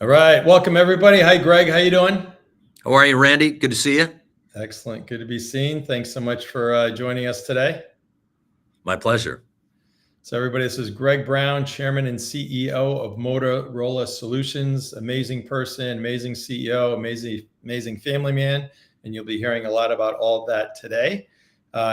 All right. Welcome, everybody. Hi, Greg. How you doing? How are you, Randy? Good to see you. Excellent. Good to be seen. Thanks so much for joining us today. My pleasure. So, everybody, this is Greg Brown, Chairman and CEO of Motorola Solutions. Amazing person, amazing CEO, amazing family man. And you'll be hearing a lot about all of that today.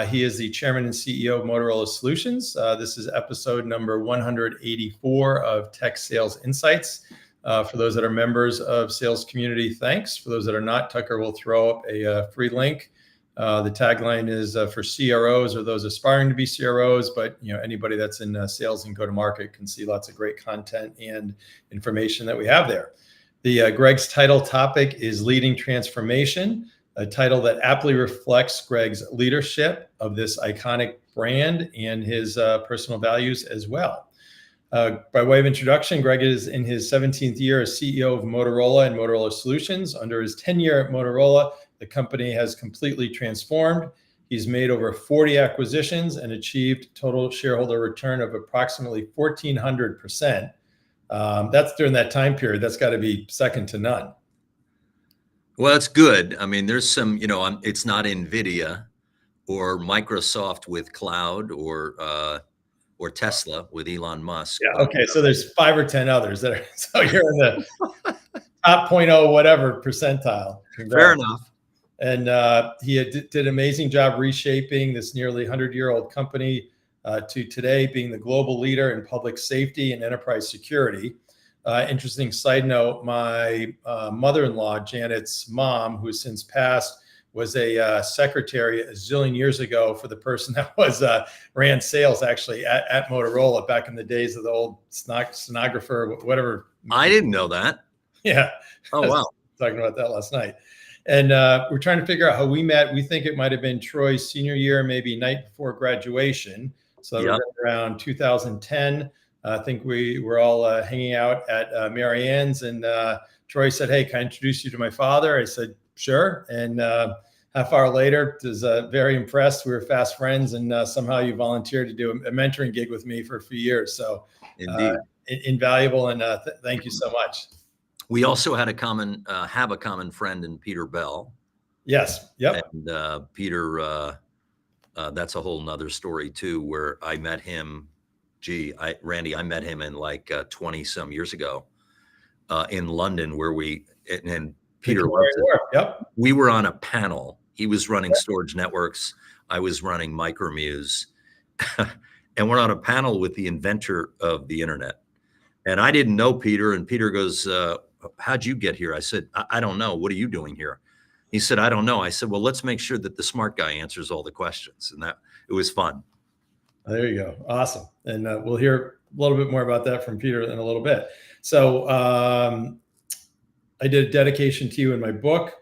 He is the Chairman and CEO of Motorola Solutions. This is episode number 184 of Tech Sales Insights. For those that are members of Sales Community, thanks. For those that are not, Tucker will throw up a free link. The tagline is for CROs or those aspiring to be CROs, but anybody that's in sales and go-to-market can see lots of great content and information that we have there. The Greg's title topic is Leading Transformation, a title that aptly reflects Greg's leadership of this iconic brand and his personal values as well. By way of introduction, Greg is in his 17th year as CEO of Motorola and Motorola Solutions. Under his tenure at Motorola, the company has completely transformed. He's made over 40 acquisitions and achieved total shareholder return of approximately 1,400%. That's during that time period. That's got to be second to none. Well, it's good. I mean, there's some, it's not NVIDIA or Microsoft with cloud or Tesla with Elon Musk. Yeah. Okay. So there's 5 or 10 others that are, so you're in the top 0.0 whatever percentile. Congrats. Fair enough. And he did an amazing job reshaping this nearly 100-year-old company to today being the global leader in public safety and enterprise security. Interesting side note, my mother-in-law, Janet's mom, who has since passed, was a secretary a zillion years ago for the person that was ran sales actually at Motorola back in the days of the old stenographer, whatever. I didn't know that. Yeah. Oh, wow. Talking about that last night. And we're trying to figure out how we met. We think it might have been Troy's senior year, maybe night before graduation. So yep. Around 2010, I think we were all hanging out at Mary Ann's, and Troy said, "Hey, can I introduce you to my father?" I said, "Sure." And half hour later, was very impressed. We were fast friends, and somehow you volunteered to do a mentoring gig with me for a few years. So invaluable, and thank you so much. We also had have a common friend in Peter Bell. Yes. Yep. And Peter, that's a whole nother story too, where I met him. Randy, I met him in like 20 some years ago in London, where and Peter, yep. We were on a panel. He was running Storage Networks. I was running Micromuse. And we're on a panel with the inventor of the internet. And I didn't know Peter. And Peter goes, "How'd you get here?" I said, I don't know. What are you doing here?" He said, "I don't know." I said, "Well, let's make sure that the smart guy answers all the questions." And it was fun. There you go. Awesome. And we'll hear a little bit more about that from Peter in a little bit. So I did a dedication to you in my book.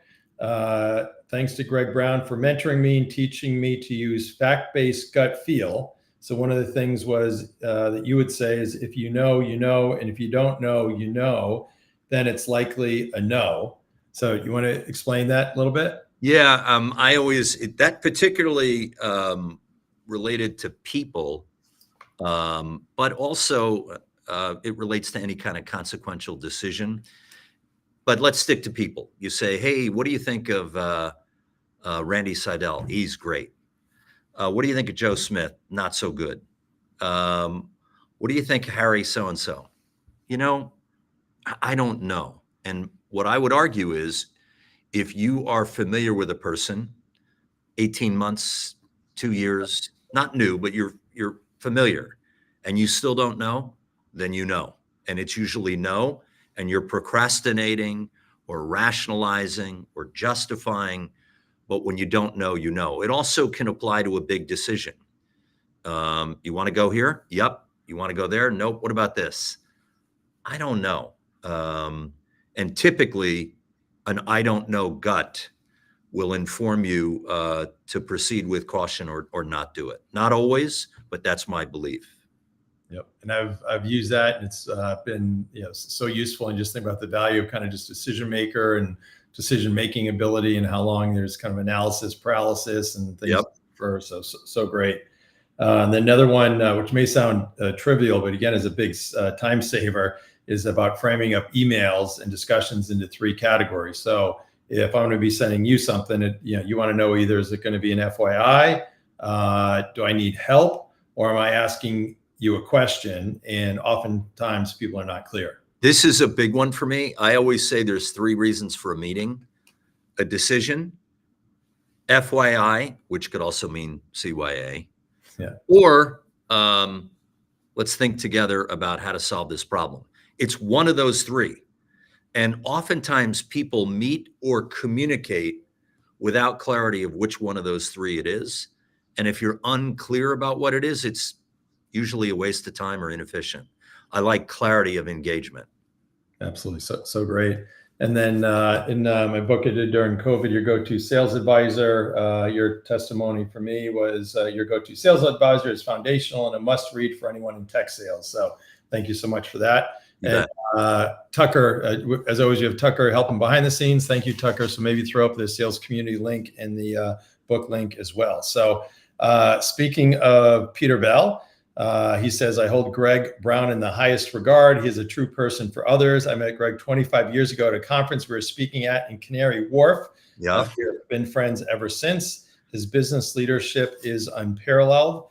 Thanks to Greg Brown for mentoring me and teaching me to use fact-based gut feel. So one of the things was that you would say is, if you know, you know, and if you don't know, you know, then it's likely a no. So you want to explain that a little bit? Yeah, that particularly related to people, but also it relates to any kind of consequential decision. But let's stick to people. You say, "Hey, what do you think of Randy Seidel? He's great. What do you think of Joe Smith? Not so good. What do you think of Harry so-and-so?" I don't know. And what I would argue is, if you are familiar with a person, 18 months, 2 years, not new, but you're familiar, and you still don't know, then you know. And it's usually no, and you're procrastinating or rationalizing or justifying. But when you don't know, you know. It also can apply to a big decision. You want to go here? Yep. You want to go there? Nope. What about this? I don't know. And typically, an I don't know gut will inform you to proceed with caution or not do it. Not always, but that's my belief. Yep. And I've used that, and it's been so useful. And just think about the value of kind of just decision maker and decision-making ability, and how long there's kind of analysis paralysis and things. Yep. So great. And then another one, which may sound trivial, but again, is a big time saver, is about framing up emails and discussions into 3 categories. So if I'm going to be sending you something, you want to know either is it going to be an FYI, do I need help, or am I asking you a question? And oftentimes people are not clear. This is a big one for me. I always say there's 3 reasons for a meeting: a decision, FYI, which could also mean CYA, or let's think together about how to solve this problem. It's one of those 3. And oftentimes people meet or communicate without clarity of which one of those 3 it is. And if you're unclear about what it is, it's usually a waste of time or inefficient. I like clarity of engagement. Absolutely. So great. And then in my book I did during COVID, your go-to sales advisor, your testimony for me was your go-to sales advisor is foundational and a must read for anyone in tech sales. So thank you so much for that. And Tucker, as always, you have Tucker helping behind the scenes. Thank you, Tucker. So maybe throw up the sales community link in the book link as well. So speaking of Peter Bell, he says, I hold Greg Brown in the highest regard. He is a true person for others. I met Greg 25 years ago at a conference we were speaking at in Canary Wharf. Yeah. We've been friends ever since. His business leadership is unparalleled.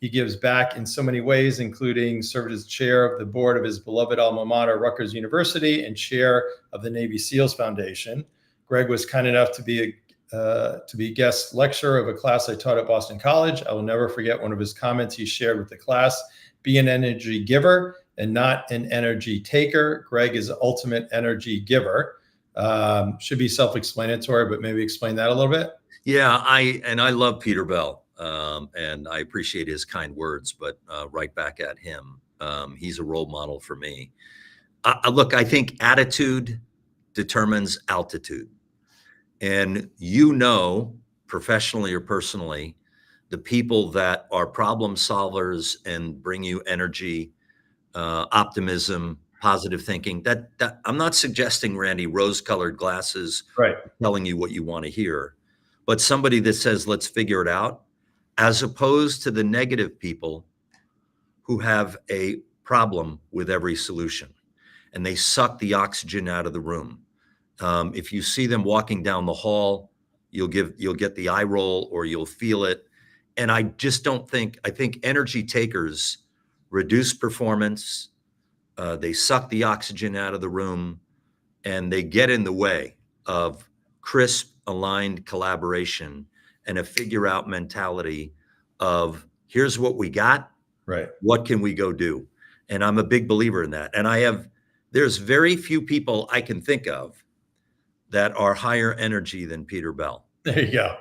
He gives back in so many ways, including served as chair of the board of his beloved alma mater, Rutgers University, and chair of the Navy SEALs Foundation. Greg was kind enough to be guest lecturer of a class I taught at Boston College. I will never forget one of his comments he shared with the class: be an energy giver and not an energy taker. Greg is the ultimate energy giver. Should be self-explanatory, but maybe explain that a little bit. Yeah, I love Peter Bell, and I appreciate his kind words, but right back at him. He's a role model for me. Look, I think attitude determines altitude. And professionally or personally, the people that are problem solvers and bring you energy, optimism, positive thinking, that I'm not suggesting, Randy, rose-colored glasses, right, telling you what you want to hear, but somebody that says, let's figure it out, as opposed to the negative people who have a problem with every solution and they suck the oxygen out of the room. If you see them walking down the hall, you'll get the eye roll or you'll feel it. And I just don't think, I think energy takers reduce performance. They suck the oxygen out of the room and they get in the way of crisp, aligned collaboration and a figure out mentality of here's what we got. Right. What can we go do? And I'm a big believer in that. And there's very few people I can think of that are higher energy than Peter Bell. There you go.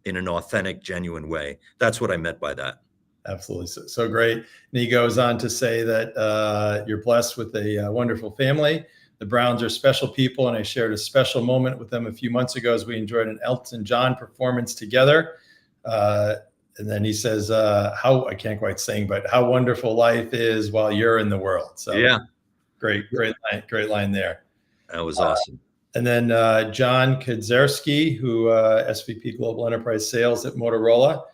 In an authentic, genuine way. That's what I meant by that. Absolutely. So great. And he goes on to say that you're blessed with a wonderful family. The Browns are special people, and I shared a special moment with them a few months ago as we enjoyed an Elton John performance together. And then he says, how, I can't quite sing, but how wonderful life is while you're in the world. So yeah, great line there. That was awesome. And then John Kadzerski, who SVP Global Enterprise Sales at Motorola,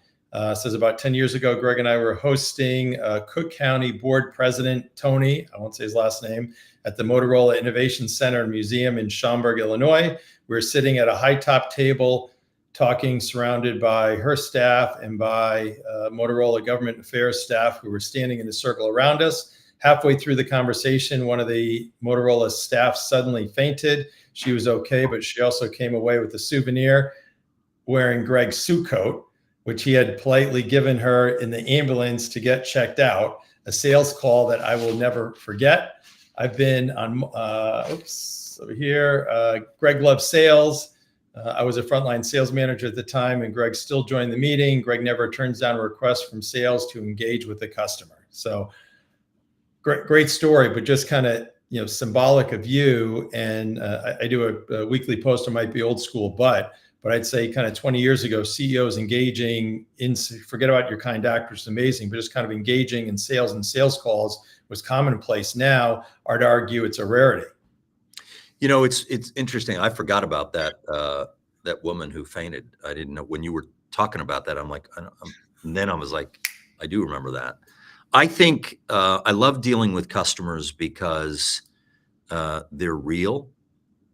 says about 10 years ago, Greg and I were hosting Cook County Board President Tony, I won't say his last name, at the Motorola Innovation Center and Museum in Schaumburg, Illinois. We were sitting at a high top table talking, surrounded by her staff and by Motorola government affairs staff who were standing in a circle around us. Halfway through the conversation, one of the Motorola staff suddenly fainted. She was okay, but she also came away with a souvenir wearing Greg's suit coat, which he had politely given her in the ambulance to get checked out. A sales call that I will never forget. I've been on, over here, Greg loves sales. I was a frontline sales manager at the time, and Greg still joined the meeting. Greg never turns down a request from sales to engage with the customer. So great story, but just kind of, symbolic of you. And I do a weekly post. It might be old school, but I'd say kind of 20 years ago, CEOs engaging in, forget about your kind actors, amazing, but just kind of engaging in sales and sales calls was commonplace. Now, I'd argue it's a rarity. It's interesting. I forgot about that woman who fainted. I didn't know when you were talking about that. I'm like, and then I was like, I do remember that. I think I love dealing with customers because They're real,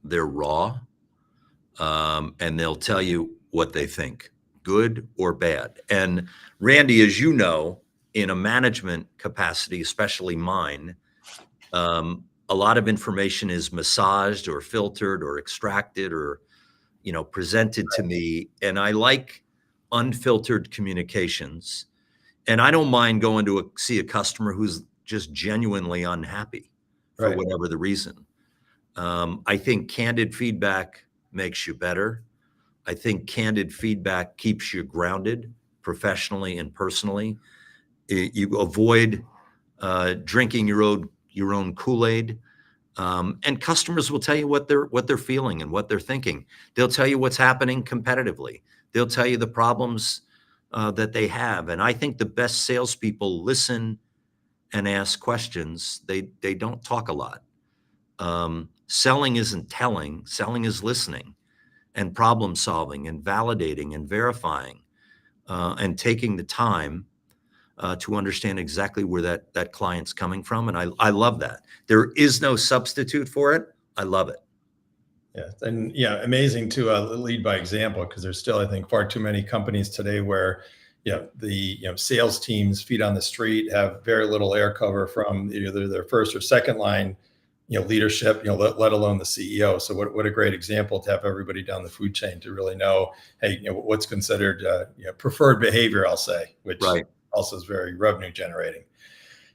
they're raw, and they'll tell you what they think, good or bad. And Randy, as you know, in a management capacity, especially mine, a lot of information is massaged or filtered or extracted or presented to me, and I like unfiltered communications. And I don't mind going to see a customer who's just genuinely unhappy for Right. whatever the reason. I think candid feedback makes you better. I think candid feedback keeps you grounded professionally and personally. You avoid drinking your own Kool-Aid. And customers will tell you what they're feeling and what they're thinking. They'll tell you what's happening competitively. They'll tell you the problems that they have. And I think the best salespeople listen and ask questions. They don't talk a lot. Selling isn't telling. Selling is listening and problem solving and validating and verifying and taking the time to understand exactly where that client's coming from. And I love that. There is no substitute for it. I love it. Yeah, and amazing to lead by example, because there's still, I think, far too many companies today where the sales teams, feet on the street, have very little air cover from either their first or second line leadership, let alone the CEO. So what a great example to have everybody down the food chain to really know, hey, what's considered preferred behavior, I'll say, which Right. also is very revenue generating.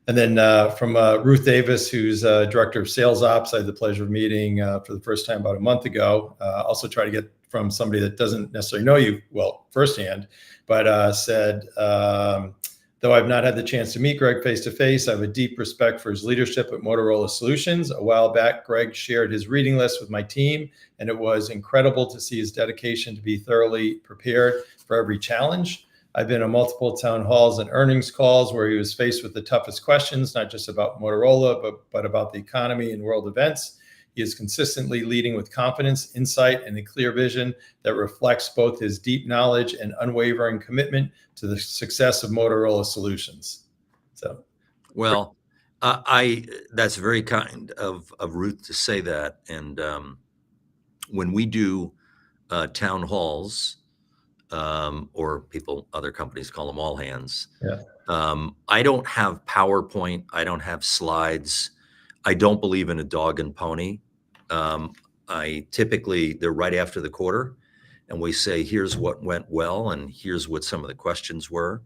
And then from Ruth Davis, who's Director of Sales Ops, I had the pleasure of meeting for the first time about a month ago. Also try to get from somebody that doesn't necessarily know you well firsthand, but said, though I've not had the chance to meet Greg face-to-face, I have a deep respect for his leadership at Motorola Solutions. A while back, Greg shared his reading list with my team, and it was incredible to see his dedication to be thoroughly prepared for every challenge. I've been on multiple town halls and earnings calls where he was faced with the toughest questions, not just about Motorola, but about the economy and world events. He is consistently leading with confidence, insight, and a clear vision that reflects both his deep knowledge and unwavering commitment to the success of Motorola Solutions. So, well, that's very kind of Ruth to say that. And when we do town halls, or other companies call them all hands, yeah, I don't have PowerPoint. I don't have slides. I don't believe in a dog and pony. They're right after the quarter, and we say, here's what went well, and here's what some of the questions were.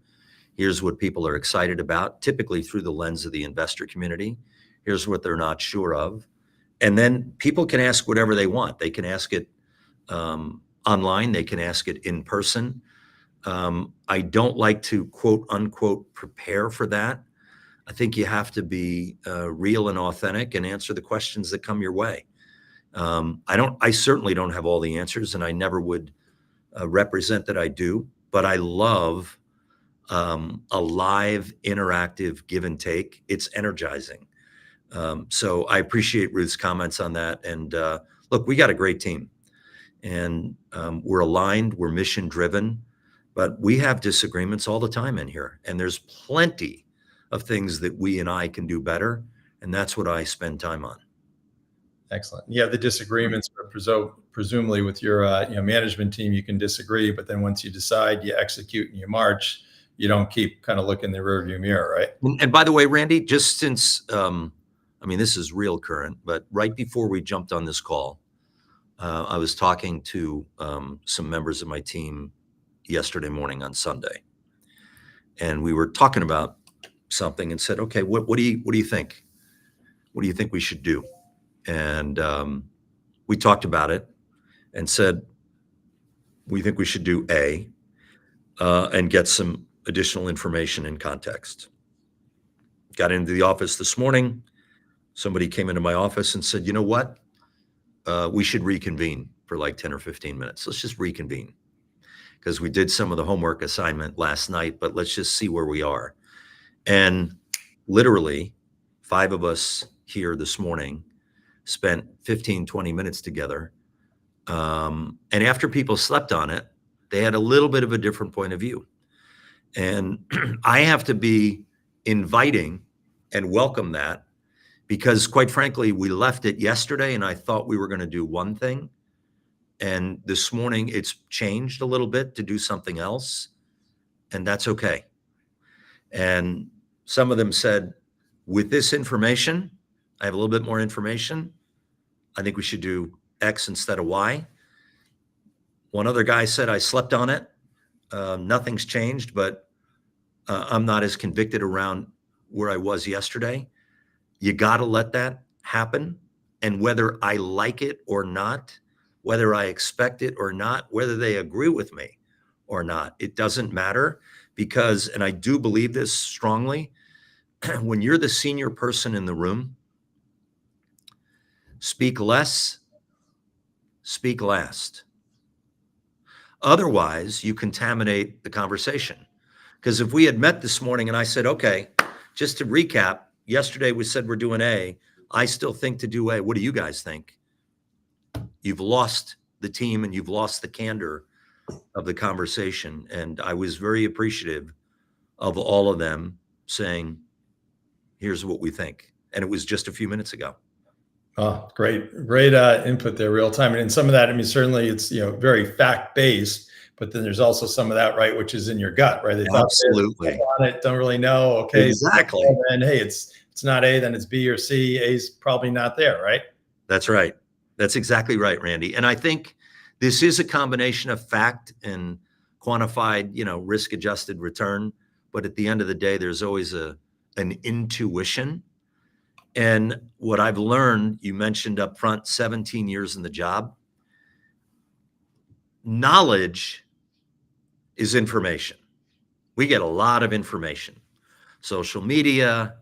Here's what people are excited about, typically through the lens of the investor community. Here's what they're not sure of. And then people can ask whatever they want. They can ask it online. They can ask it in person. I don't like to quote unquote prepare for that. I think you have to be real and authentic and answer the questions that come your way. I certainly don't have all the answers, and I never would represent that I do, but I love a live, interactive give and take. It's energizing. So I appreciate Ruth's comments on that. And look, we got a great team, and we're aligned, we're mission driven, but we have disagreements all the time in here. And there's plenty of things that we and I can do better. And that's what I spend time on. excellent. Yeah, the disagreements, but presumably with your management team, you can disagree, but then once you decide, you execute and you march. You don't keep kind of looking in the rearview mirror, right? And by the way, Randy, just since this is real current, but right before we jumped on this call, I was talking to some members of my team yesterday morning on Sunday, and we were talking about something and said, okay, what do you think? What do you think we should do? And we talked about it and said, we think we should do A, and get some additional information and context. Got into the office this morning. Somebody came into my office and said, you know what? We should reconvene for like 10 or 15 minutes. Let's just reconvene, because we did some of the homework assignment last night, but let's just see where we are. And literally 5 of us here this morning spent 15, 20 minutes together. And after people slept on it, they had a little bit of a different point of view. And I have to be inviting and welcome that, because quite frankly, we left it yesterday and I thought we were going to do one thing. And this morning it's changed a little bit to do something else. And that's okay. And some of them said, with this information, I have a little bit more information. I think we should do X instead of Y. One other guy said, I slept on it. Nothing's changed, but I'm not as convicted around where I was yesterday. You got to let that happen. And whether I like it or not, whether I expect it or not, whether they agree with me or not, it doesn't matter because, and I do believe this strongly, when you're the senior person in the room, speak less, speak last. Otherwise, you contaminate the conversation. Because if we had met this morning and I said, okay, just to recap, yesterday we said we're doing A. I still think to do A. What do you guys think? You've lost the team and you've lost the candor of the conversation. And I was very appreciative of all of them saying, here's what we think. And it was just a few minutes ago. Oh, great input there, real time. And some of that, I mean, certainly it's, very fact based, but then there's also some of that, right, which is in your gut, right? They Absolutely. on it, don't really know. Okay, exactly. And hey, it's not A, then it's B or C. A's probably not there, right? That's right. That's exactly right, Randy. And I think this is a combination of fact and quantified, risk adjusted return. But at the end of the day, there's always an intuition. And what I've learned, you mentioned up front, 17 years in the job, knowledge is information. We get a lot of information, social media,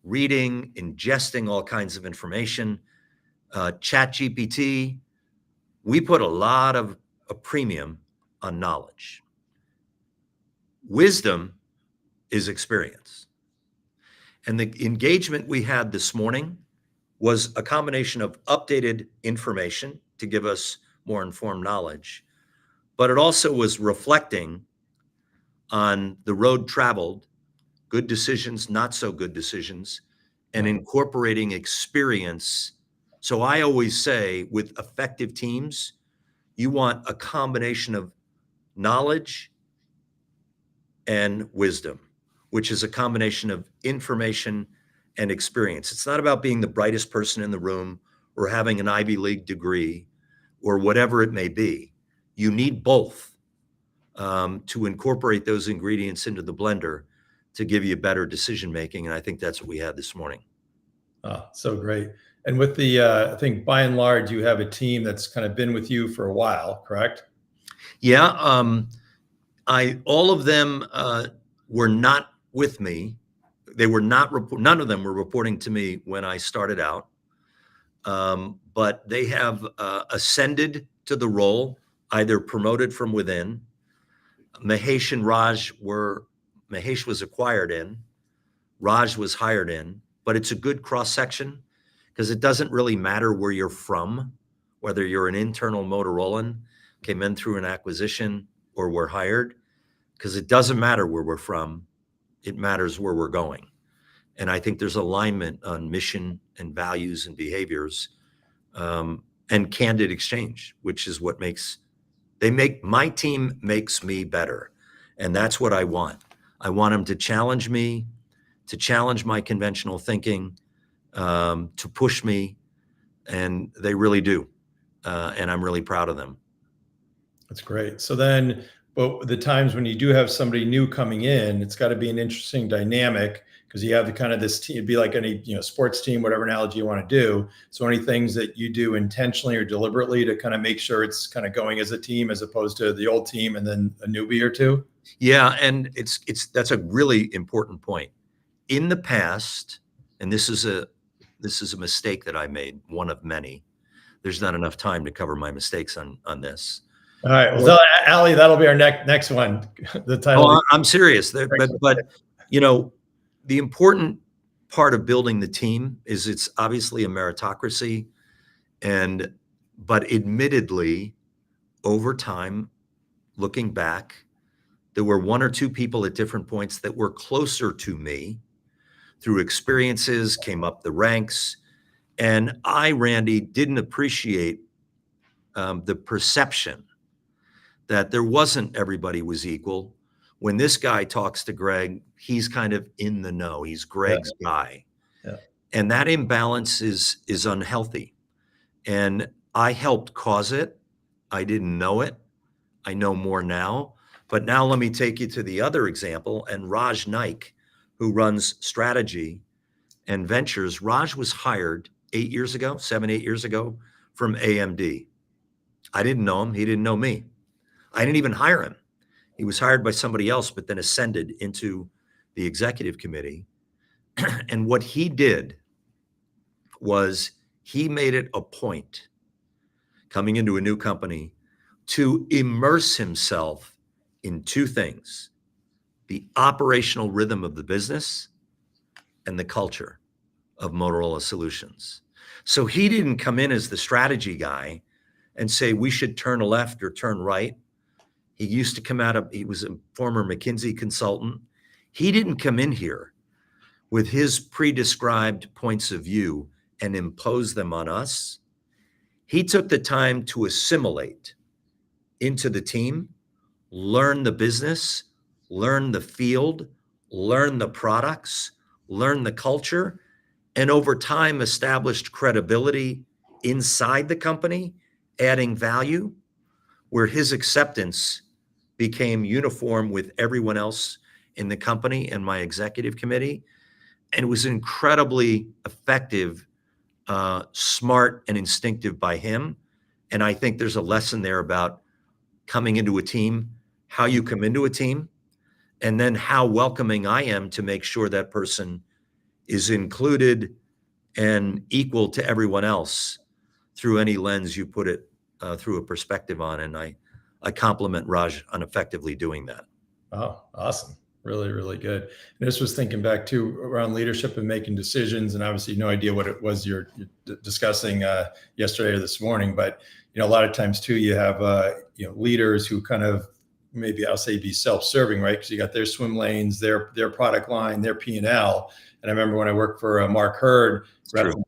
reading, ingesting all kinds of information, chat GPT. We put a lot of a premium on knowledge. Wisdom is experience. And the engagement we had this morning was a combination of updated information to give us more informed knowledge, but it also was reflecting on the road traveled, good decisions, not so good decisions, and incorporating experience. So I always say with effective teams, you want a combination of knowledge and wisdom, which is a combination of information and experience. It's not about being the brightest person in the room or having an Ivy League degree or whatever it may be. You need both to incorporate those ingredients into the blender to give you better decision making. And I think that's what we had this morning. Oh, so great. And with the, I think by and large, you have a team that's kind of been with you for a while, correct? Yeah. All of them were not with me. They were not, none of them were reporting to me when I started out. But they have ascended to the role, either promoted from within. Mahesh and Raj Mahesh was acquired in, Raj was hired in, but it's a good cross section because it doesn't really matter where you're from, whether you're an internal Motorolan, came in through an acquisition, or were hired, because it doesn't matter where we're from. It matters where we're going. And I think there's alignment on mission and values and behaviors, and candid exchange, which is what my team makes me better. And that's what I want. I want them to challenge me, to challenge my conventional thinking, to push me. And they really do. And I'm really proud of them. That's great. So then, but the times when you do have somebody new coming in, it's got to be an interesting dynamic because you have the kind of this team, it'd be like any, sports team, whatever analogy you want to do. So any things that you do intentionally or deliberately to kind of make sure it's kind of going as a team as opposed to the old team and then a newbie or two? Yeah. And that's a really important point. In the past, and this is a mistake that I made, one of many. There's not enough time to cover my mistakes on this. All right. Well, so, Ali, that'll be our next one. The title. Oh, I'm serious. But the important part of building the team is it's obviously a meritocracy, but admittedly, over time, looking back, there were one or two people at different points that were closer to me through experiences, came up the ranks. And I, Randy, didn't appreciate the perception that there wasn't everybody was equal. When this guy talks to Greg, he's kind of in the know. He's Yeah. Greg's guy. Yeah. And that imbalance is unhealthy. And I helped cause it. I didn't know it. I know more now. But now let me take you to the other example. And Raj Naik, who runs strategy and ventures, Raj was hired 8 years ago, 7, 8 years ago from AMD. I didn't know him. He didn't know me. I didn't even hire him. He was hired by somebody else, but then ascended into the executive committee. And what he did was he made it a point coming into a new company to immerse himself in two things: the operational rhythm of the business and the culture of Motorola Solutions. So he didn't come in as the strategy guy and say, we should turn left or turn right. He used to come out of, he was a former McKinsey consultant. He didn't come in here with his pre-described points of view and impose them on us. He took the time to assimilate into the team, learn the business, learn the field, learn the products, learn the culture, and over time established credibility inside the company, adding value, where his acceptance became uniform with everyone else in the company and my executive committee. And it was incredibly effective, smart, and instinctive by him. And I think there's a lesson there about coming into a team, how you come into a team, and then how welcoming I am to make sure that person is included and equal to everyone else through any lens you put it through a perspective on. And I compliment Raj on effectively doing that. Oh, awesome. Really, really good. And this was thinking back to around leadership and making decisions, and obviously no idea what it was you're discussing yesterday or this morning, but a lot of times too, you have leaders who kind of, maybe I'll say, be self-serving, right? Because you got their swim lanes, their product line, their P&L. And I remember when I worked for Mark Hurd,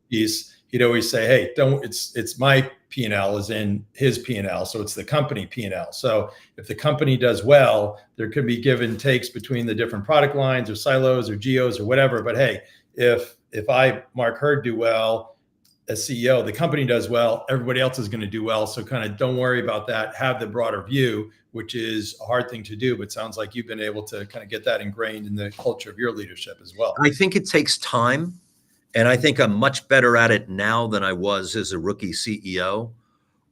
piece, he'd always say, hey, it's my P&L is in his P&L. So it's the company P&L. So if the company does well, there could be give and takes between the different product lines or silos or geos or whatever. But hey, if I, Mark Hurd, do well as CEO, the company does well, everybody else is going to do well. So kind of don't worry about that. Have the broader view, which is a hard thing to do, but sounds like you've been able to kind of get that ingrained in the culture of your leadership as well. I think it takes time. And I think I'm much better at it now than I was as a rookie CEO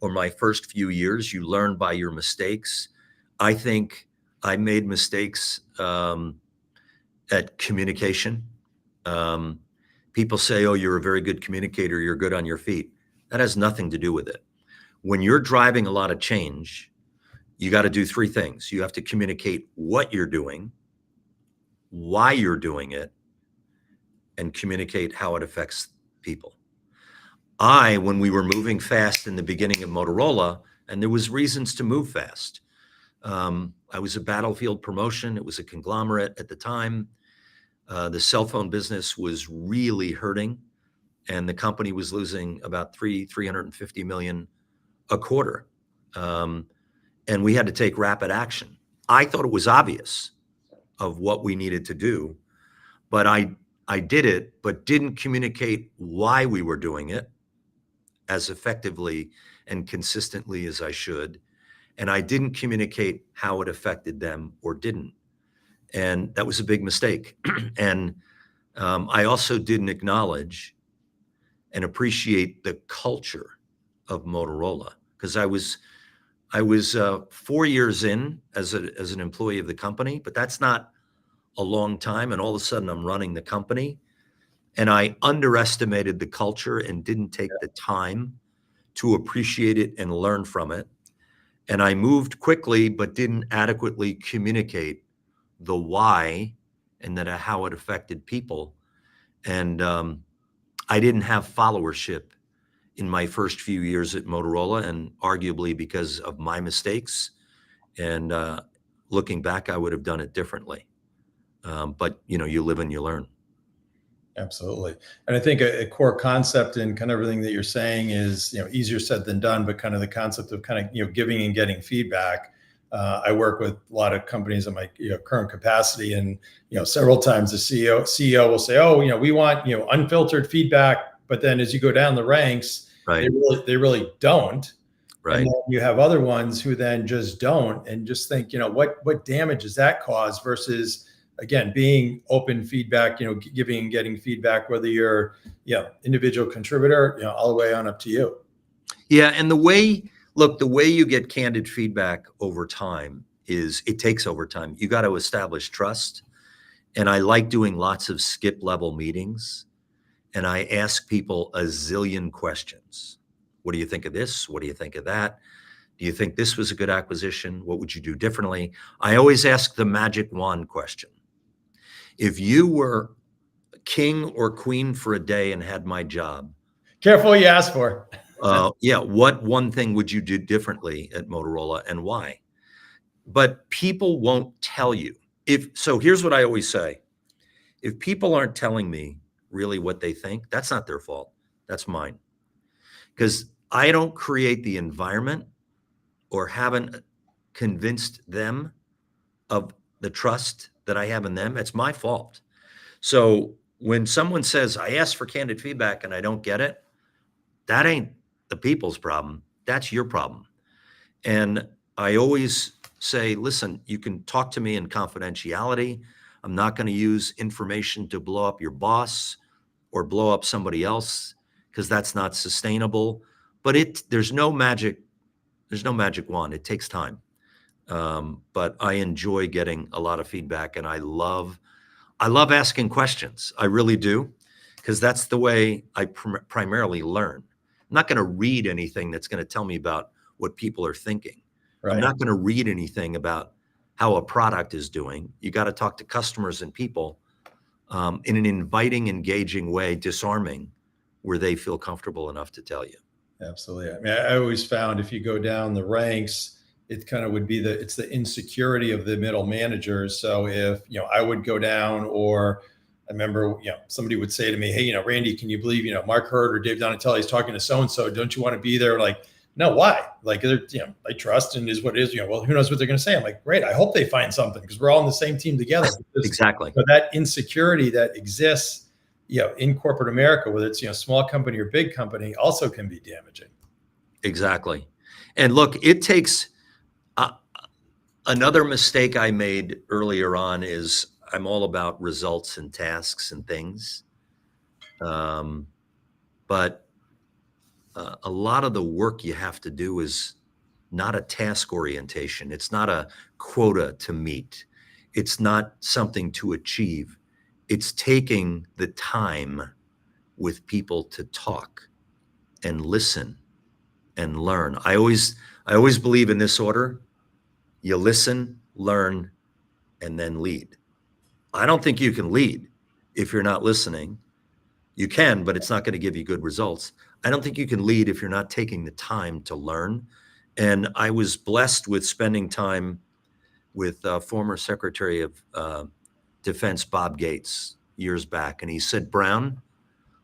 or my first few years. You learn by your mistakes. I think I made mistakes at communication. People say, oh, you're a very good communicator, you're good on your feet. That has nothing to do with it. When you're driving a lot of change, you got to do three things. You have to communicate what you're doing, why you're doing it, and communicate how it affects people. When we were moving fast in the beginning of Motorola, and there was reasons to move fast. I was a battlefield promotion. It was a conglomerate at the time. The cell phone business was really hurting, and the company was losing about $350 million a quarter. And we had to take rapid action. I thought it was obvious of what we needed to do, but I did it, but didn't communicate why we were doing it as effectively and consistently as I should. And I didn't communicate how it affected them or didn't. And that was a big mistake. And I also didn't acknowledge and appreciate the culture of Motorola, because I was 4 years in as an employee of the company, but that's not a long time. And all of a sudden I'm running the company, and I underestimated the culture and didn't take the time to appreciate it and learn from it. And I moved quickly, but didn't adequately communicate the why and how it affected people. And I didn't have followership in my first few years at Motorola, and arguably because of my mistakes. And looking back, I would have done it differently. But you live and you learn. Absolutely. And I think a core concept in kind of everything that you're saying is, easier said than done, but kind of the concept of kind of, giving and getting feedback. I work with a lot of companies in my current capacity, and several times the CEO will say, "Oh, we want unfiltered feedback," but then as you go down the ranks, Right. they really don't. And Right. then you have other ones who then just don't, and just think, what damage does that cause versus, again, being open feedback, giving and getting feedback, whether you're, individual contributor, all the way on up to you. Yeah. And the way you get candid feedback over time is it takes over time. You got to establish trust. And I like doing lots of skip level meetings. And I ask people a zillion questions. What do you think of this? What do you think of that? Do you think this was a good acquisition? What would you do differently? I always ask the magic wand question. If you were king or queen for a day and had my job, Careful what you ask for. yeah, what one thing would you do differently at Motorola and why? But people won't tell you. So here's what I always say. If people aren't telling me really what they think, that's not their fault. That's mine. Because I don't create the environment or haven't convinced them of the trust that I have in them. It's my fault. So when someone says, I asked for candid feedback and I don't get it, that ain't the people's problem. That's your problem. And I always say, listen, you can talk to me in confidentiality. I'm not going to use information to blow up your boss or blow up somebody else, because that's not sustainable. But there's no magic wand. It takes time. But I enjoy getting a lot of feedback, and I love asking questions. I really do, because that's the way I primarily learn. I'm not going to read anything that's going to tell me about what people are thinking. Right. I'm not going to read anything about how a product is doing. You got to talk to customers and people in an inviting, engaging way, disarming, where they feel comfortable enough to tell you. Absolutely. I mean, I always found if you go down the ranks, it kind of would be it's the insecurity of the middle managers. So if, I would go down, or I remember, somebody would say to me, "Hey, Randy, can you believe, Mark Hurd or Dave Donatelli is talking to so-and-so. Don't you want to be there?" Like, no, why? Like, I trust, and is what it is, well, who knows what they're going to say? I'm like, great. I hope they find something, because we're all on the same team together. Exactly. But that insecurity that exists, in corporate America, whether it's, small company or big company, also can be damaging. Exactly. And look, it takes another mistake I made earlier on is I'm all about results and tasks and things. But a lot of the work you have to do is not a task orientation. It's not a quota to meet. It's not something to achieve. It's taking the time with people to talk and listen and learn. I always believe in this order. You listen, learn, and then lead. I don't think you can lead if you're not listening. You can, but it's not going to give you good results. I don't think you can lead if you're not taking the time to learn. And I was blessed with spending time with former Secretary of Defense Bob Gates years back. And he said, Brown,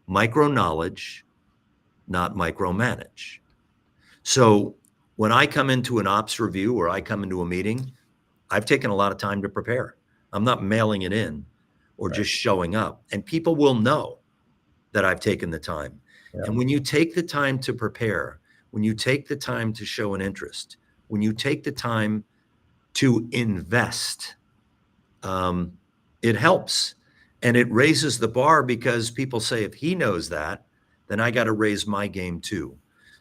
micro knowledge, not micromanage. So when I come into an ops review or I come into a meeting, I've taken a lot of time to prepare. I'm not mailing it in or Right. just showing up. And people will know that I've taken the time. Yeah. And when you take the time to prepare, when you take the time to show an interest, when you take the time to invest, it helps. And it raises the bar, because people say, if he knows that, then I got to raise my game too.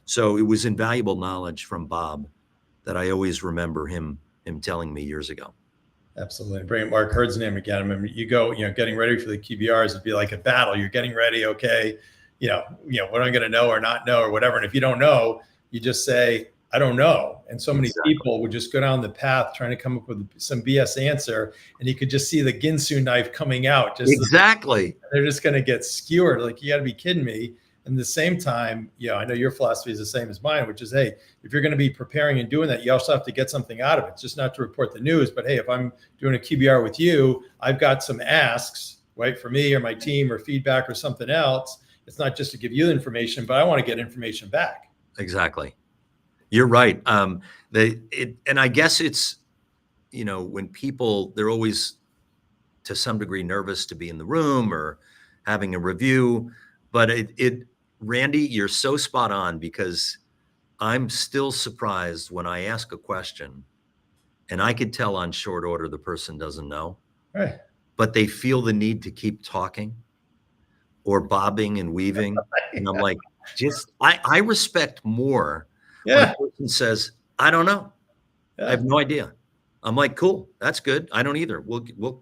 So it was invaluable knowledge from Bob that I always remember him telling me years ago. Absolutely. Bring Mark Hurd's name again. I remember you go, getting ready for the QBRs, it'd be like a battle. You're getting ready. Okay. What am I going to know or not know or whatever. And if you don't know, you just say, I don't know. And so many people would just go down the path trying to come up with some BS answer. And you could just see the Ginsu knife coming out. Exactly. They're just going to get skewered. Like, you got to be kidding me. And at the same time, I know your philosophy is the same as mine, which is, hey, if you're going to be preparing and doing that, you also have to get something out of it. It's just not to report the news, but hey, if I'm doing a QBR with you, I've got some asks right? For me or my team or feedback or something else, it's not just to give you information, but I want to get information back. Exactly. You're right. And I guess it's, when people, they're always to some degree nervous to be in the room or having a review, but Randy, you're so spot on, because I'm still surprised when I ask a question and I could tell on short order the person doesn't know, Right. but they feel the need to keep talking or bobbing and weaving. And I'm like, I respect more when a Yeah. person says, I don't know. I Yeah. have no idea. I'm like, cool, that's good. I don't either. We'll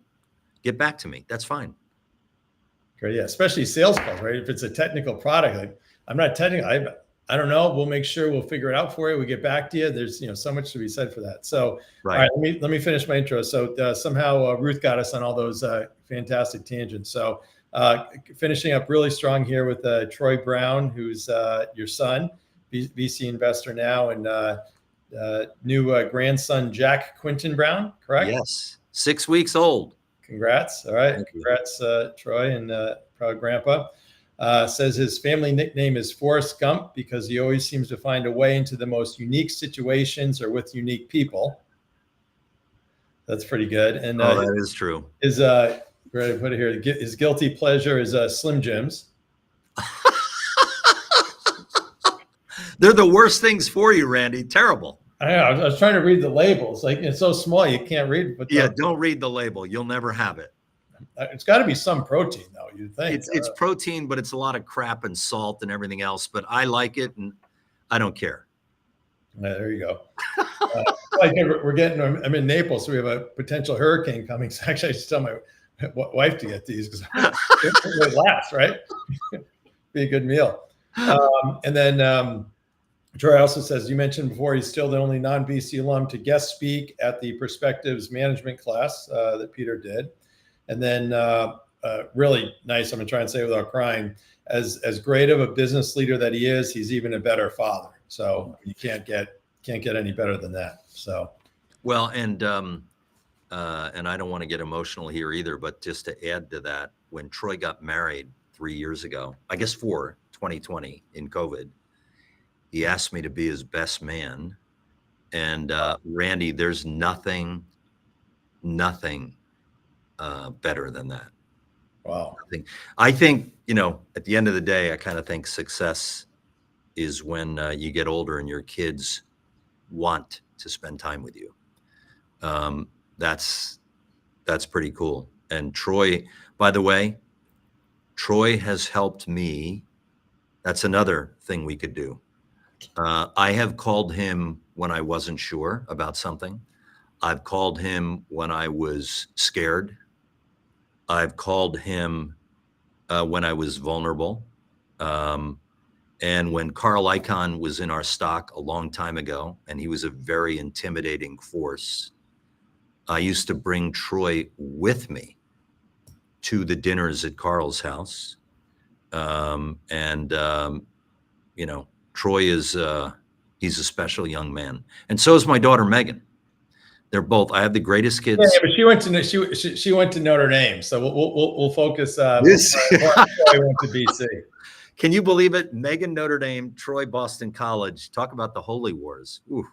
get back to me. That's fine. Great. Yeah. Especially sales calls, right? If it's a technical product, like I'm not technical. I don't know. We'll make sure we'll figure it out for you. We get back to you. There's, so much to be said for that. So, Right. all right, let me finish my intro. So somehow Ruth got us on all those fantastic tangents. So finishing up really strong here with Troy Brown, who's your son, VC investor now, and new grandson, Jack Quinton Brown, correct? Yes. 6 weeks old. Congrats. All right. Thank you. Congrats, Troy, and proud grandpa. Says his family nickname is Forrest Gump because he always seems to find a way into the most unique situations or with unique people. That's pretty good. And that is true. His ready to put it here. His guilty pleasure is Slim Jims. They're the worst things for you, Randy. Terrible. I know. I was trying to read the labels. Like, it's so small you can't read. But yeah, don't read the label. You'll never have it. It's got to be some protein, though. You'd think it's protein, but it's a lot of crap and salt and everything else. But I like it, and I don't care. There you go. We're getting. I'm in Naples, so we have a potential hurricane coming. So actually, I should tell my wife to get these because it lasts, right? Be a good meal. And then Troy also says, you mentioned before, he's still the only non-BC alum to guest speak at the Perspectives Management class that Peter did. And then really nice, I'm going to try and say it without crying, as great of a business leader that he is, he's even a better father. So you can't get any better than that. So well, and I don't want to get emotional here either, but just to add to that, when Troy got married 3 years ago, I guess 2020 in COVID, he asked me to be his best man. And Randy, there's nothing better than that. Wow. I think, at the end of the day, I kind of think success is when you get older and your kids want to spend time with you. That's pretty cool. And Troy, by the way, Troy has helped me. That's another thing we could do. I have called him when I wasn't sure about something. I've called him when I was scared. I've called him when I was vulnerable. And when Carl Icahn was in our stock a long time ago, and he was a very intimidating force, I used to bring Troy with me to the dinners at Carl's house. Troy is, he's a special young man. And so is my daughter, Megan. They're both, I have the greatest kids. Yeah, but she went to Notre Dame. So we'll focus. Troy went to BC. Can you believe it? Megan, Notre Dame, Troy, Boston College. Talk about the holy wars. Ooh.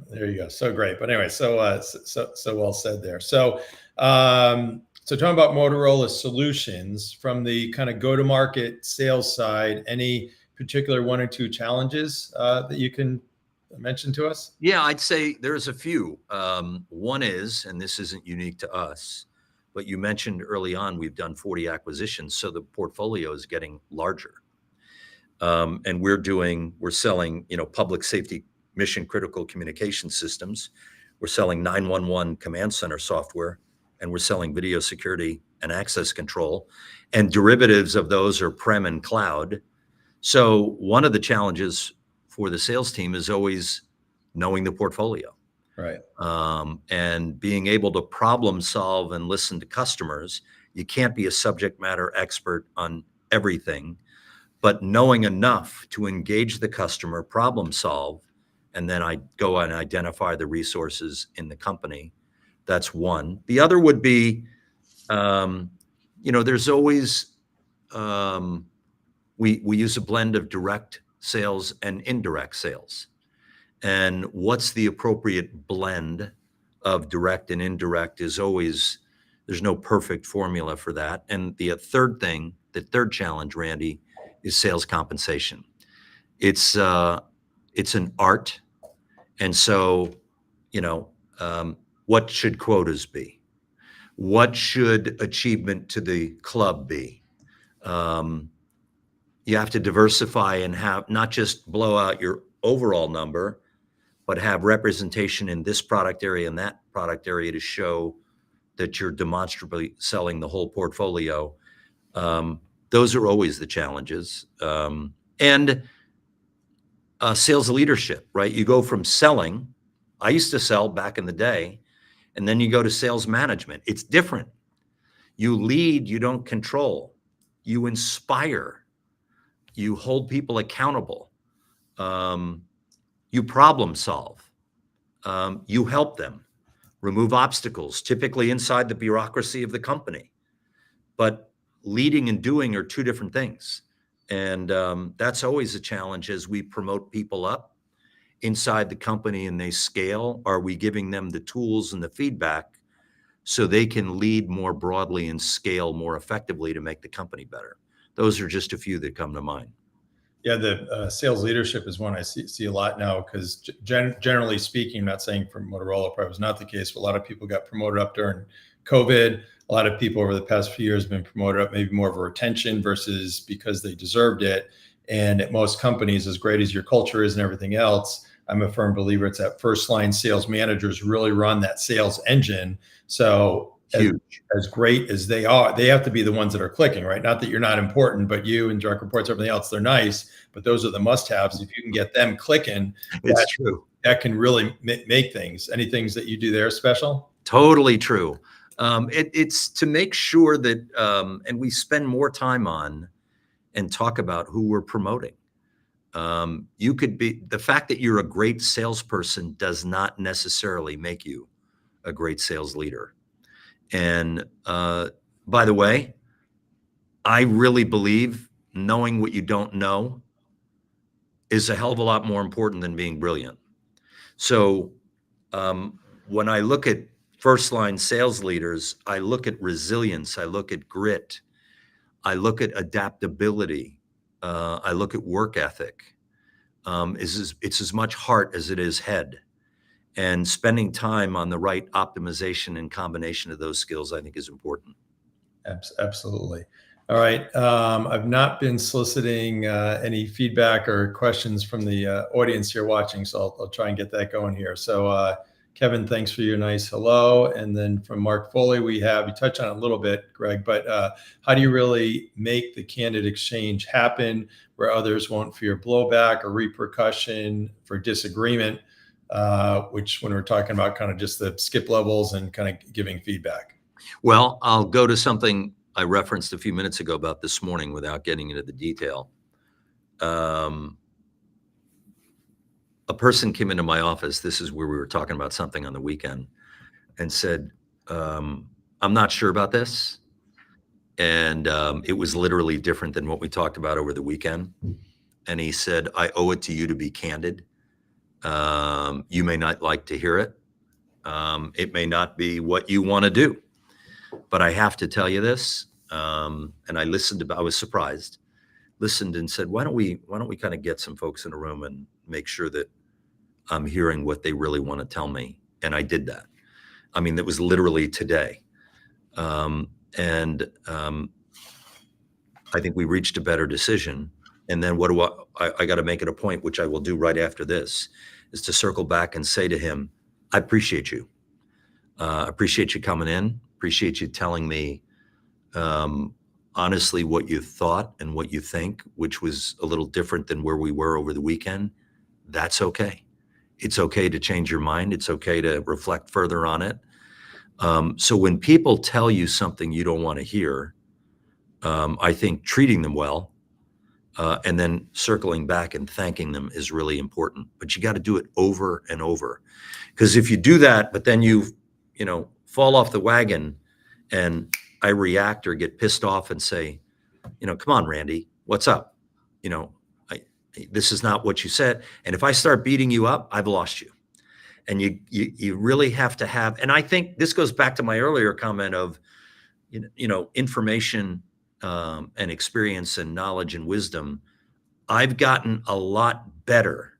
There you go. So great. But anyway, so well said there. So talking about Motorola Solutions from the kind of go-to-market sales side, any particular one or two challenges that you can mention to us? Yeah, I'd say there's a few. One is, and this isn't unique to us, but you mentioned early on, we've done 40 acquisitions, so the portfolio is getting larger. And we're selling, public safety, mission critical communication systems. We're selling 911 command center software, and we're selling video security and access control. And derivatives of those are prem and cloud. So one of the challenges for the sales team is always knowing the portfolio. Right. And being able to problem solve and listen to customers. You can't be a subject matter expert on everything, but knowing enough to engage the customer, problem solve, and then I go and identify the resources in the company. That's one. The other would be there's always, we use a blend of direct sales and indirect sales. And what's the appropriate blend of direct and indirect is always, there's no perfect formula for that. And the third challenge, Randy, is sales compensation. It's an art. And so, you know, what should quotas be? What should achievement to the club be? You have to diversify and have not just blow out your overall number, but have representation in this product area and that product area to show that you're demonstrably selling the whole portfolio. Those are always the challenges. And sales leadership, right? You go from selling, I used to sell back in the day, and then you go to sales management. It's different. You lead, you don't control. You inspire. You hold people accountable. You problem solve. You help them remove obstacles, typically inside the bureaucracy of the company. But leading and doing are two different things. And that's always a challenge as we promote people up inside the company and they scale. Are we giving them the tools and the feedback so they can lead more broadly and scale more effectively to make the company better? Those are just a few that come to mind. Yeah, the sales leadership is one I see a lot now because generally speaking, I'm not saying for Motorola probably was not the case, but a lot of people got promoted up during COVID. A lot of people over the past few years have been promoted up, maybe more of a retention versus because they deserved it. And at most companies, as great as your culture is and everything else, I'm a firm believer it's that first line sales managers really run that sales engine. So as great as they are, they have to be the ones that are clicking, right? Not that you're not important, but you and direct reports, everything else, they're nice, but those are the must-haves. If you can get them clicking, it's true. That can really make things. Any things that you do there special? Totally true. It's to make sure that, and we spend more time on and talk about who we're promoting. You could be, the fact that you're a great salesperson does not necessarily make you a great sales leader. And by the way, I really believe knowing what you don't know is a hell of a lot more important than being brilliant. So when I look at first line sales leaders, I look at resilience, I look at grit, I look at adaptability, I look at work ethic. It's as much heart as it is head. And spending time on the right optimization and combination of those skills, I think, is important. Absolutely. All right. I've not been soliciting any feedback or questions from the audience here watching, so I'll try and get that going here. So Kevin, thanks for your nice hello. And then from Mark Foley, you touched on it a little bit, Greg, but how do you really make the candid exchange happen where others won't fear blowback or repercussion for disagreement? Which when we're talking about kind of just the skip levels and kind of giving feedback. Well, I'll go to something I referenced a few minutes ago about this morning without getting into the detail. A person came into my office, this is where we were talking about something on the weekend, and said, I'm not sure about this. And it was literally different than what we talked about over the weekend. And he said, I owe it to you to be candid. You may not like to hear it. It may not be what you want to do, but I have to tell you this. And I listened I was surprised, listened and said, why don't we kind of get some folks in a room and make sure that I'm hearing what they really want to tell me. And I did that. I mean, that was literally today. And I think we reached a better decision. And then what do I got to make it a point, which I will do right after this, is to circle back and say to him, I appreciate you. Appreciate you coming in. Appreciate you telling me honestly what you thought and what you think, which was a little different than where we were over the weekend. That's okay. It's okay to change your mind. It's okay to reflect further on it. So when people tell you something you don't want to hear, I think treating them well and then circling back and thanking them is really important. But you got to do it over and over, because if you do that, but then you fall off the wagon and I react or get pissed off and say, come on, Randy, what's up? You know, I, this is not what you said. And if I start beating you up, I've lost you. And you really have to have, and I think this goes back to my earlier comment of, information and experience and knowledge and wisdom. I've gotten a lot better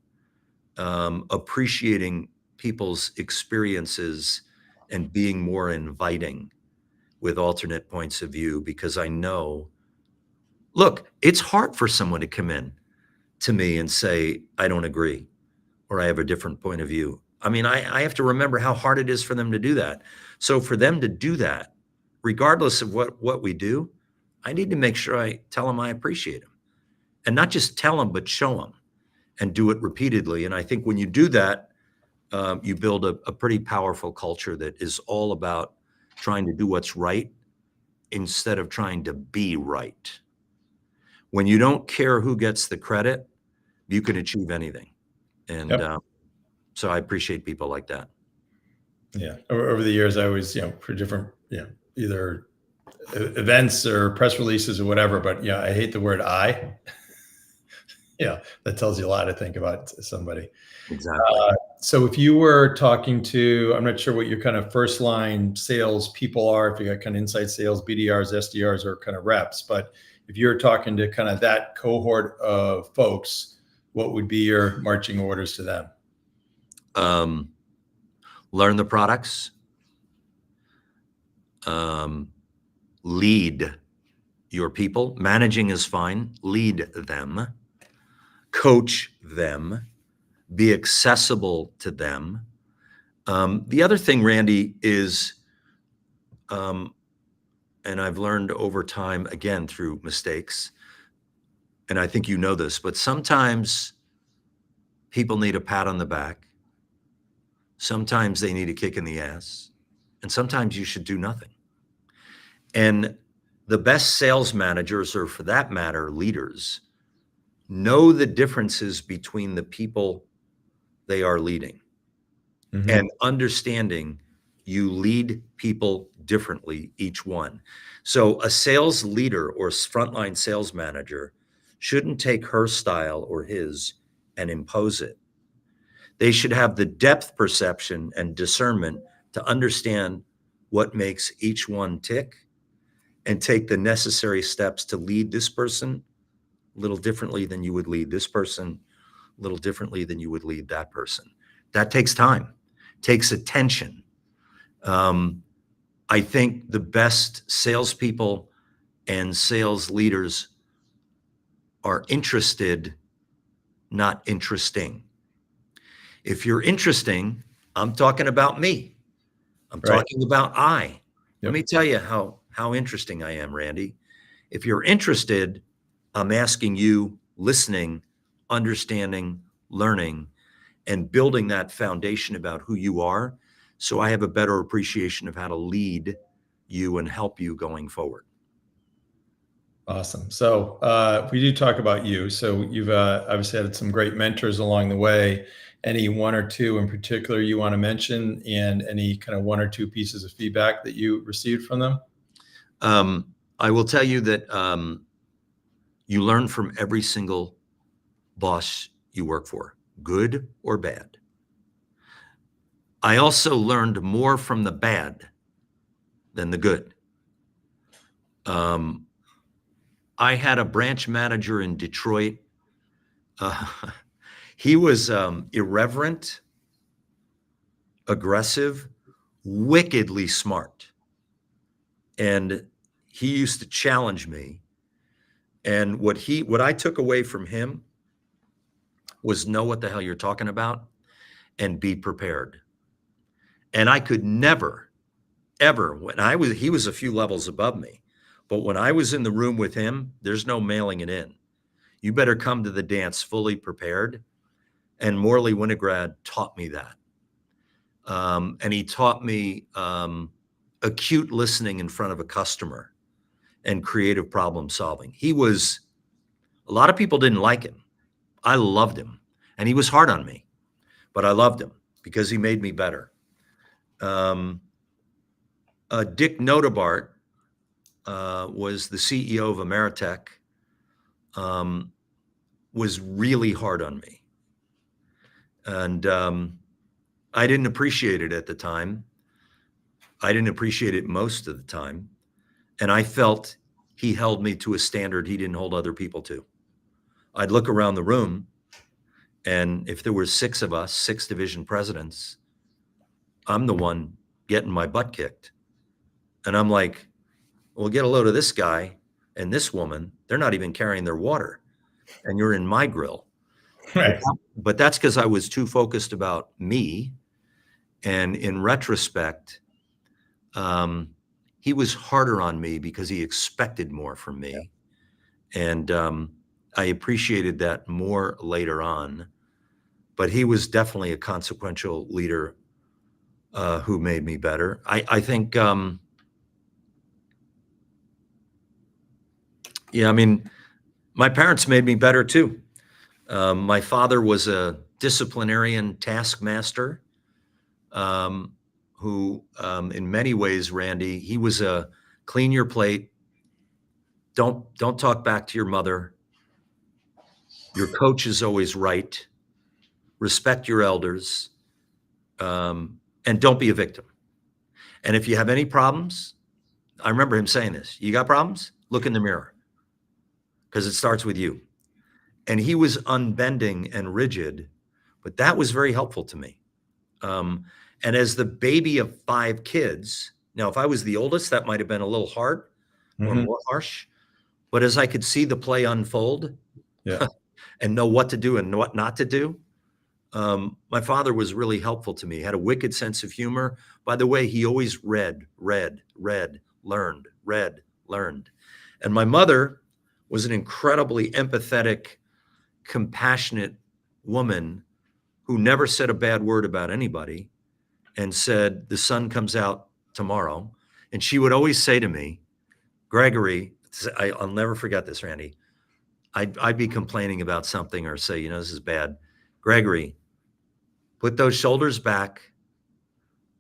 appreciating people's experiences and being more inviting with alternate points of view, because I know, look, it's hard for someone to come in to me and say, I don't agree, or I have a different point of view. I mean, I have to remember how hard it is for them to do that. So for them to do that, regardless of what we do, I need to make sure I tell them I appreciate them, and not just tell them, but show them, and do it repeatedly. And I think when you do that, you build a pretty powerful culture that is all about trying to do what's right instead of trying to be right. When you don't care who gets the credit, you can achieve anything. And Yep. so I appreciate people like that. Yeah. Over the years, I always, for different, either events or press releases or whatever, but yeah, I hate the word I. Yeah, that tells you a lot, I think, about somebody. Exactly. So if you were talking to, I'm not sure what your kind of first line sales people are, if you got kind of inside sales, BDRs, SDRs, or kind of reps, but if you're talking to kind of that cohort of folks, what would be your marching orders to them? Learn the products, lead your people. Managing is fine. Lead them, coach them, be accessible to them. The other thing, Randy, is, and I've learned over time, again, through mistakes, and I think you know this, but sometimes people need a pat on the back. Sometimes they need a kick in the ass. And sometimes you should do nothing. And the best sales managers, or for that matter, leaders, know the differences between the people they are leading, and understanding you lead people differently, each one. So a sales leader or frontline sales manager shouldn't take her style or his and impose it. They should have the depth perception and discernment to understand what makes each one tick, and take the necessary steps to lead this person a little differently than you would lead this person, a little differently than you would lead that person. That takes time, takes attention. I think the best salespeople and sales leaders are interested, not interesting. If you're interesting, I'm talking about me. I'm Right. talking about I. Let Yep. me tell you how interesting I am, Randy. If you're interested, I'm asking you, listening, understanding, learning, and building that foundation about who you are, so I have a better appreciation of how to lead you and help you going forward. Awesome. So we do talk about you. So you've obviously had some great mentors along the way. Any one or two in particular you want to mention, and any kind of one or two pieces of feedback that you received from them? I will tell you that you learn from every single boss you work for, good or bad. I also learned more from the bad than the good. I had a branch manager in Detroit. He was irreverent, aggressive, wickedly smart. And he used to challenge me. And what I took away from him was, know what the hell you're talking about and be prepared. And I could never, ever, he was a few levels above me, but when I was in the room with him, there's no mailing it in. You better come to the dance fully prepared. And Morley Winograd taught me that. And he taught me acute listening in front of a customer and creative problem solving. A lot of people didn't like him. I loved him. And he was hard on me, but I loved him because he made me better. Dick Notebart was the CEO of Ameritech, was really hard on me. And I didn't appreciate it at the time. I didn't appreciate it most of the time. And I felt he held me to a standard he didn't hold other people to. I'd look around the room, and if there were 6 of us, 6 division presidents, I'm the one getting my butt kicked. And I'm like, well, get a load of this guy and this woman. They're not even carrying their water, and you're in my grill. Right. But that's because I was too focused about me. And in retrospect, he was harder on me because he expected more from me. And I appreciated that more later on. But he was definitely a consequential leader who made me better. I think, yeah, I mean, my parents made me better too. My father was a disciplinarian taskmaster who, in many ways, Randy, he was a clean your plate. Don't talk back to your mother. Your coach is always right. Respect your elders, and don't be a victim. And if you have any problems, I remember him saying this: you got problems? Look in the mirror, because it starts with you. And he was unbending and rigid, but that was very helpful to me. And as the baby of 5 kids, now if I was the oldest, that might have been a little hard or more harsh. But as I could see the play unfold, Yeah. and know what to do and what not to do, my father was really helpful to me. He had a wicked sense of humor. By the way, he always read, learned. And my mother was an incredibly empathetic, compassionate woman who never said a bad word about anybody, and said, the sun comes out tomorrow. And she would always say to me, Gregory, I'll never forget this, Randy. I'd be complaining about something or say, you know, this is bad. Gregory, put those shoulders back,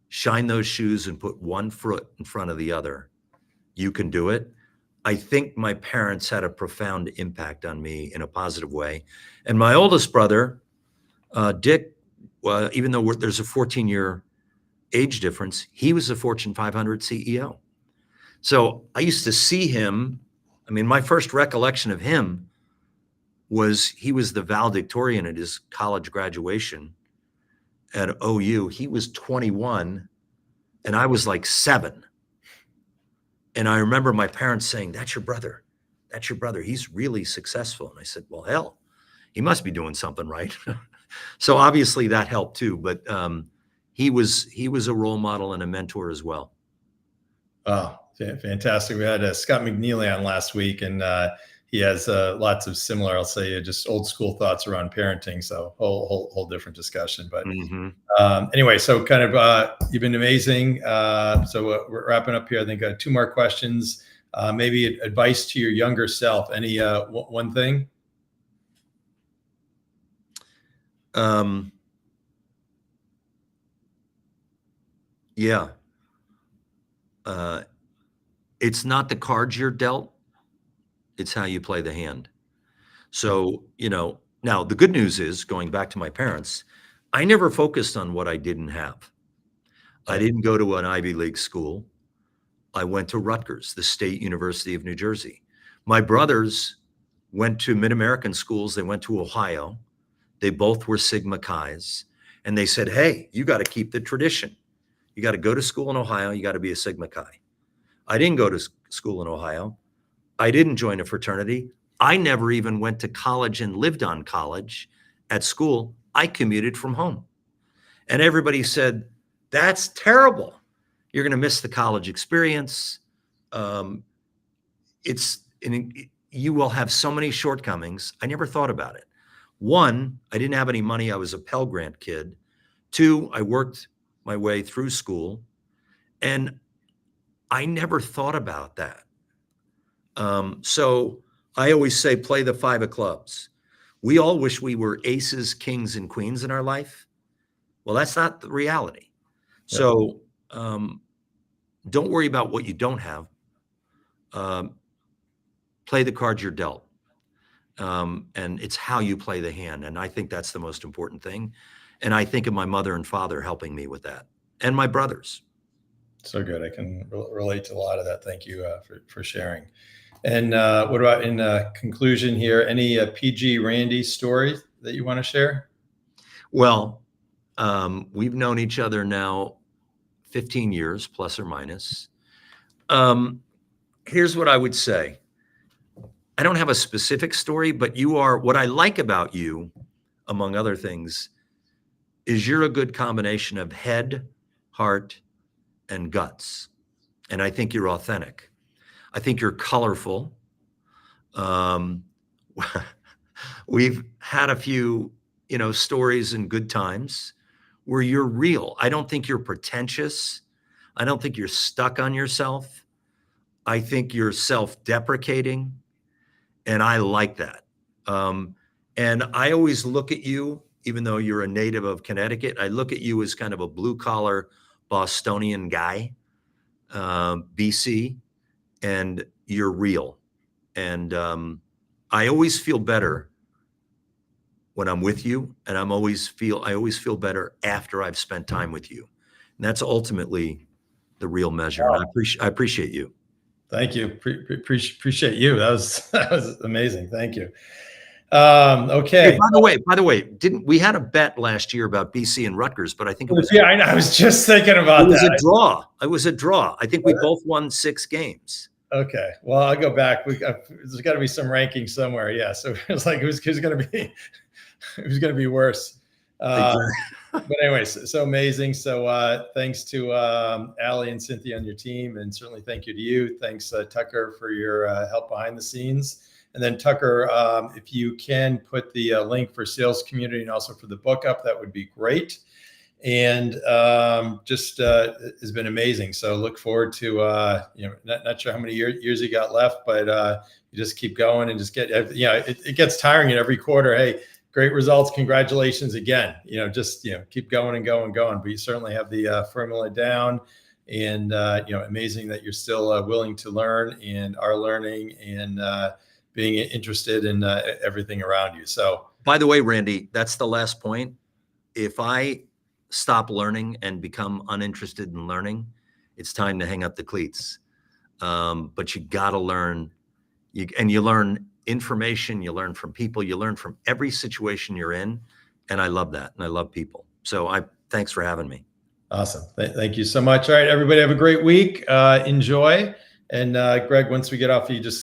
shine those shoes, and put one foot in front of the other. You can do it. I think my parents had a profound impact on me in a positive way. And my oldest brother, Dick, even though there's a 14-year age difference, he was a Fortune 500 CEO. So I used to see him. I mean, my first recollection of him was he was the valedictorian at his college graduation at OU. He was 21 and I was like 7. And I remember my parents saying, that's your brother. That's your brother. He's really successful. And I said, well, hell, he must be doing something right. So obviously that helped too. But he was a role model and a mentor as well. Oh, fantastic. We had Scott McNeely on last week, and he has lots of similar, I'll say, just old school thoughts around parenting. So whole different discussion. But anyway, so kind of you've been amazing. So we're wrapping up here. I think 2 more questions. Maybe advice to your younger self. Any one thing? Yeah. It's not the cards you're dealt, it's how you play the hand. So, you know, now the good news is, going back to my parents, I never focused on what I didn't have. I didn't go to an Ivy League school. I went to Rutgers, the State University of New Jersey. My brothers went to Mid-American schools. They went to Ohio. They both were Sigma Chi's. And they said, hey, you got to keep the tradition. You got to go to school in Ohio. You got to be a Sigma Chi. I didn't go to school in Ohio. I didn't join a fraternity. I never even went to college and lived on college at school. I commuted from home. And everybody said, that's terrible. You're going to miss the college experience. You will have so many shortcomings. I never thought about it. 1, I didn't have any money. I was a Pell Grant kid. 2, I worked my way through school. And I never thought about that. So I always say, play the 5 of clubs. We all wish we were aces, kings, and queens in our life. Well, that's not the reality. So don't worry about what you don't have. play the cards you're dealt. And it's how you play the hand. And I think that's the most important thing. And I think of my mother and father helping me with that, and my brothers. So good. I can relate to a lot of that. Thank you for sharing. And what about in conclusion here, any PG Randy story that you want to share? Well, we've known each other now 15 years, plus or minus. Here's what I would say. I don't have a specific story, but what I like about you, among other things, is you're a good combination of head, heart, and guts. And I think you're authentic. I think you're colorful. We've had a few, stories and good times where you're real. I don't think you're pretentious. I don't think you're stuck on yourself. I think you're self-deprecating, and I like that. And I always look at you, even though you're a native of Connecticut, I look at you as kind of a blue-collar Bostonian guy, BC, and you're real. And I always feel better when I'm with you, and I always feel better after I've spent time with you. And that's ultimately the real measure. And I appreciate you. Thank you. Appreciate you. That was amazing. Thank you. Okay. Hey, by the way, we had a bet last year about BC and Rutgers, but I think it was I was just thinking about that. It was a draw. I think we both won 6 games. Okay. Well, I'll go back. There's got to be some ranking somewhere. Yeah. So it's like who's going to be worse. But anyways, so amazing. So thanks to Allie and Cynthia on your team, and certainly thank you to you. Thanks, Tucker, for your help behind the scenes. And then Tucker, if you can put the link for Sales Community and also for the book up, that would be great. And just has been amazing. So look forward to not sure how many years you got left, but you just keep going and just get it gets tiring in every quarter. Hey, great results, congratulations again. Just keep going and going and going. But you certainly have the formula down, and amazing that you're still willing to learn and are learning and being interested in everything around you. So, by the way, Randy, that's the last point. If I stop learning and become uninterested in learning, it's time to hang up the cleats. But you got to learn, you learn information, you learn from people, you learn from every situation you're in. And I love that. And I love people. So thanks for having me. Awesome. Thank you so much. All right, everybody have a great week. Enjoy. And Greg, once we get off, you just